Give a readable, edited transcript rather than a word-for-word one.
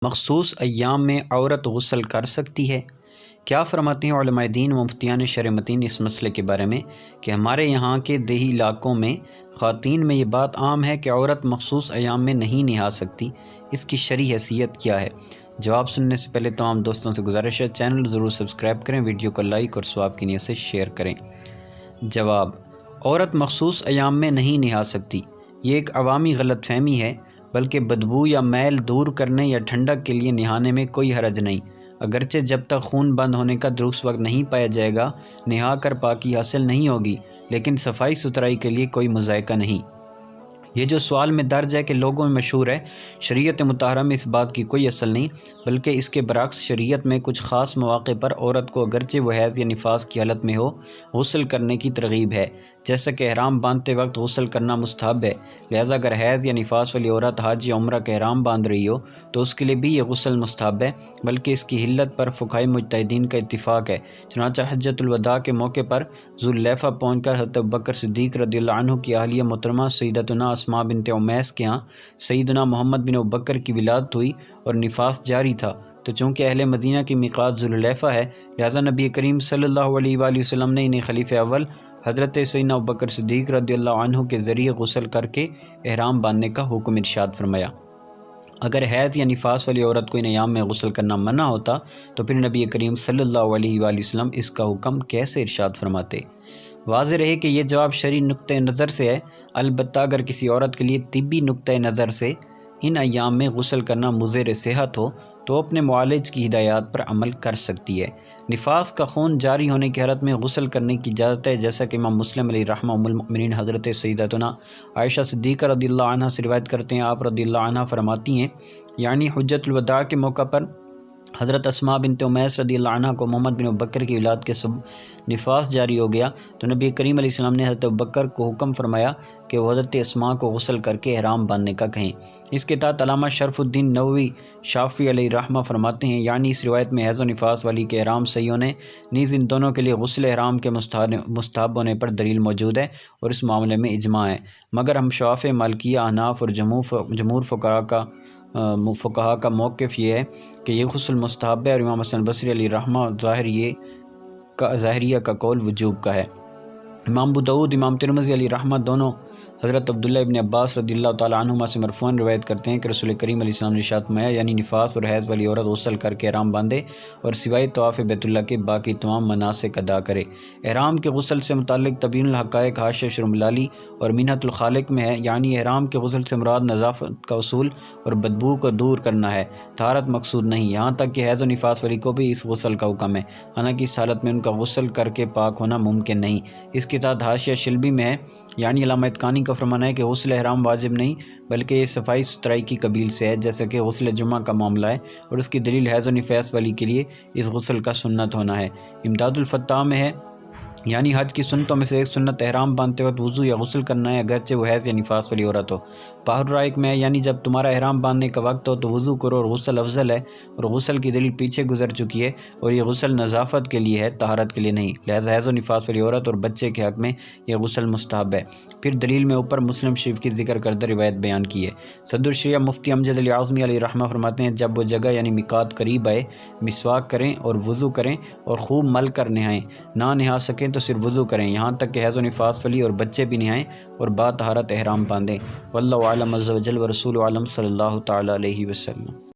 مخصوص ایام میں عورت غسل کر سکتی ہے؟ کیا فرماتے ہیں علماء دین و مفتیان شرع متین اس مسئلے کے بارے میں کہ ہمارے یہاں کے دیہی علاقوں میں خواتین میں یہ بات عام ہے کہ عورت مخصوص ایام میں نہیں نہا سکتی، اس کی شرعی حیثیت کیا ہے؟ جواب سننے سے پہلے تمام دوستوں سے گزارش ہے چینل ضرور سبسکرائب کریں، ویڈیو کو لائک اور ثواب کی نیت سے شیئر کریں۔ جواب: عورت مخصوص ایام میں نہیں نہا سکتی، یہ ایک عوامی غلط فہمی ہے، بلکہ بدبو یا میل دور کرنے یا ٹھنڈک کے لیے نہانے میں کوئی حرج نہیں، اگرچہ جب تک خون بند ہونے کا درست وقت نہیں پایا جائے گا نہا کر پاکی حاصل نہیں ہوگی، لیکن صفائی ستھرائی کے لیے کوئی مذائقہ نہیں۔ یہ جو سوال میں درج ہے کہ لوگوں میں مشہور ہے، شریعت مطہرہ میں اس بات کی کوئی اصل نہیں، بلکہ اس کے برعکس شریعت میں کچھ خاص مواقع پر عورت کو اگرچہ وہ حیض یا نفاس کی حالت میں ہو غسل کرنے کی ترغیب ہے، جیسا کہ احرام باندھتے وقت غسل کرنا مستحب ہے، لہذا اگر حیض یا نفاس والی عورت حج یا عمرہ کا احرام باندھ رہی ہو تو اس کے لیے بھی یہ غسل مستحب ہے، بلکہ اس کی علت پر فقہاء مجتہدین کا اتفاق ہے۔ چنانچہ حجۃ الوداع کے موقع پر ذو الحلیفہ پہنچ کر حضرت ابوبکر صدیق رضی اللہ عنہ کی اہلیہ محترمہ سیدتنا اسماء بنت عمیس کے ہاں سیدنا محمد بن ابوبکر کی ولادت ہوئی اور نفاس جاری تھا، تو چونکہ اہل مدینہ کی میقات ذو الحلیفہ ہے، لہذا نبی کریم صلی اللہ علیہ وآلہ وسلم نے انہیں خلیفہ اول حضرت سیدنا ابوبکر صدیق رضی اللہ عنہ کے ذریعے غسل کر کے احرام باندھنے کا حکم ارشاد فرمایا۔ اگر حیض یا نفاس والی عورت کو ان ایام میں غسل کرنا منع ہوتا تو پھر نبی کریم صلی اللہ علیہ وآلہ وسلم اس کا حکم کیسے ارشاد فرماتے؟ واضح رہے کہ یہ جواب شرعی نقطہ نظر سے ہے، البتہ اگر کسی عورت کے لیے طبی نقطہ نظر سے ان ایام میں غسل کرنا مضر صحت ہو تو اپنے معالج کی ہدایات پر عمل کر سکتی ہے۔ نفاس کا خون جاری ہونے کی حالت میں غسل کرنے کی اجازت ہے، جیسا کہ امام مسلم علیہ رحمہ ام المؤمنین حضرت سیدتنا عائشہ صدیقہ رضی اللہ عنہ سے روایت کرتے ہیں، آپ رضی اللہ عنہ فرماتی ہیں، یعنی حجۃ الوداع کے موقع پر حضرت اسماء بنت عمیس رضی اللہ عنہ کو محمد بن ابوبکر کی ولادت کے سبب نفاس جاری ہو گیا، تو نبی کریم علیہ السلام نے حضرت ابوبکر کو حکم فرمایا کہ وہ حضرت اسماء کو غسل کر کے احرام باندھنے کا کہیں۔ اس کے تحت علامہ شرف الدین نووی شافعی علیہ رحمہ فرماتے ہیں، یعنی اس روایت میں حیض و نفاس والی کے احرام صحیح ہونے نیز ان دونوں کے لیے غسل احرام کے مستحب ہونے پر دلیل موجود ہے اور اس معاملے میں اجماع ہے، مگر ہم شافعی، مالکیہ، احناف اور جمہور فقہا کا موقف یہ ہے کہ یہ غسل مستحب ہے، اور امام حسن بصری علیہ رحمہ ظاہریہ کا قول وجوب کا ہے۔ امام ابو داؤد، امام ترمذی علیہ رحمہ دونوں حضرت عبداللہ ابن عباس رضی اللہ تعالیٰ عنہما سے مرفوعاً روایت کرتے ہیں کہ رسول کریم علیہ السلام نے ارشاد فرمایا، یعنی نفاس اور حیض والی عورت غسل کر کے احرام باندھے اور سوائے طواف بیت اللہ کے باقی تمام مناسک ادا کرے۔ احرام کے غسل سے متعلق تبیین الحقائق حاشیہ شرملالی اور منہۃ الخالق میں ہے، یعنی احرام کے غسل سے مراد نظافت کا اصول اور بدبو کو دور کرنا ہے، طہارت مقصود نہیں، یہاں تک کہ حیض و نفاس والی کو بھی اس غسل کا حکم ہے، حالانکہ اس حالت میں ان کا غسل کر کے پاک ہونا ممکن نہیں۔ اس کے تحت حاشیہ شلبی میں ہے، یعنی علامہ اتقانی کا فرمانا ہے کہ غسل احرام واجب نہیں، بلکہ یہ صفائی ستھرائی کی قبیل سے ہے، جیسا کہ غسل جمعہ کا معاملہ ہے، اور اس کی دلیل حیض و نفاس والی کے لیے اس غسل کا سنت ہونا ہے۔ امداد الفتاح میں ہے، یعنی حج کی سنتوں میں سے ایک سنت احرام باندھتے وقت وضو یا غسل کرنا ہے، اگرچہ وہ حیض یا نفاس والی عورت ہو۔ بحر الرائق میں ہے، یعنی جب تمہارا احرام باندھنے کا وقت ہو تو وضو کرو اور غسل افضل ہے، اور غسل کی دلیل پیچھے گزر چکی ہے، اور یہ غسل نظافت کے لیے ہے، طہارت کے لیے نہیں، لہذا حیض و نفاس والی عورت اور بچے کے حق میں یہ غسل مستحب ہے۔ پھر دلیل میں اوپر مسلم شریف کی ذکر کردہ روایت بیان کی ہے۔ صدر الشریعہ مفتی امجد علی اعظمی علیہ رحمہ فرماتے ہیں، جب وہ جگہ یعنی میقات قریب آئے مسواک کریں اور وضو کریں اور خوب مل کر نہائیں، نہ نہا سکیں تو صرف وضو کریں، یہاں تک کہ حیض و نفاس والی اور بچے بھی نہائیں اور با طہارت احرام باندھیں۔ واللہ اعلم عز وجل ورسولہ اعلم صلی اللہ تعالیٰ علیہ وسلم۔